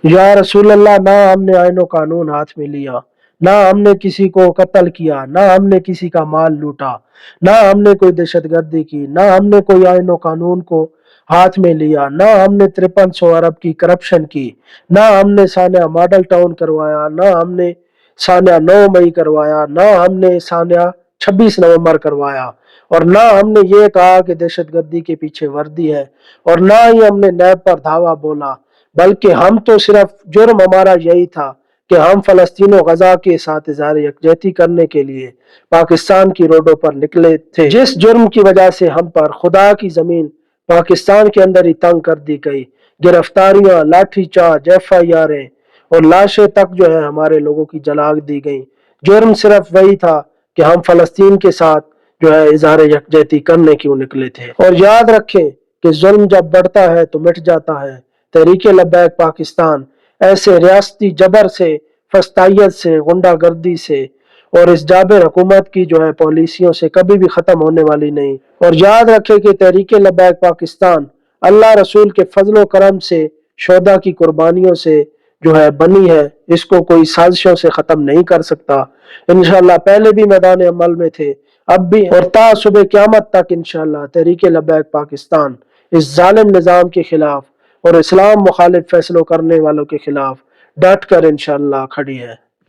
या रसूल अल्लाह, ना हमने आईन व कानून हाथ में लिया, ना हमने किसी को कत्ल किया, ना हमने किसी का माल लूटा, ना हमने कोई दहशतगर्दी की, ना हमने कोई आईन व कानून को हाथ में लिया, ना हमने 5300 अरब की करप्शन की, ना हमने सानिया मॉडल टाउन करवाया, ना हमने सानिया 9 मई करवाया, ना हमने सानिया 26 नवंबर करवाया, और ना हमने ये कहा कि दहशतगर्दी के पीछे वर्दी है, और ना ही हमने नैब पर धावा बोला, बल्कि हम तो सिर्फ जुर्म हमारा यही था कि हम फलस्तीन और गजा के साथ इजहार यकजहती करने के लिए पाकिस्तान की रोडों पर निकले थे, जिस जुर्म की वजह से हम पर खुदा की जमीन पाकिस्तान के अंदर ही तंग कर दी गई। गिरफ्तारियां, लाठीचार्ज, FIR और लाशें तक जो है हमारे लोगों की जला दी गई। जुर्म सिर्फ वही था कि हम फलस्तीन के साथ जो है इजहार यकजहती करने क्यों निकले थे। और याद रखें कि जुल्म जब बढ़ता है तो मिट जाता है। तहरीक लब्बैक पाकिस्तान ऐसे रियासती जबर से, फस्तायत से, गुंडागर्दी से और इस जाबिर हुकूमत की जो है पॉलिसियों से कभी भी ख़त्म होने वाली नहीं। और याद रखें कि तहरीक लब्बैक पाकिस्तान अल्लाह रसूल के फजलो करम से, शोदा की कुर्बानियों से जो है बनी है, इसको कोई साजिशों से ख़त्म नहीं कर सकता। इंशाअल्लाह पहले भी मैदान अमल में थे, अब भी, और ता सुबह क़यामत तक इंशाअल्लाह तहरीक लब्बैक पाकिस्तान इस जालिम निज़ाम के खिलाफ और इस्लाम मुखालिफ फैसलों करने वालों के खिलाफ डट कर इंशाअल्लाह खड़ी है।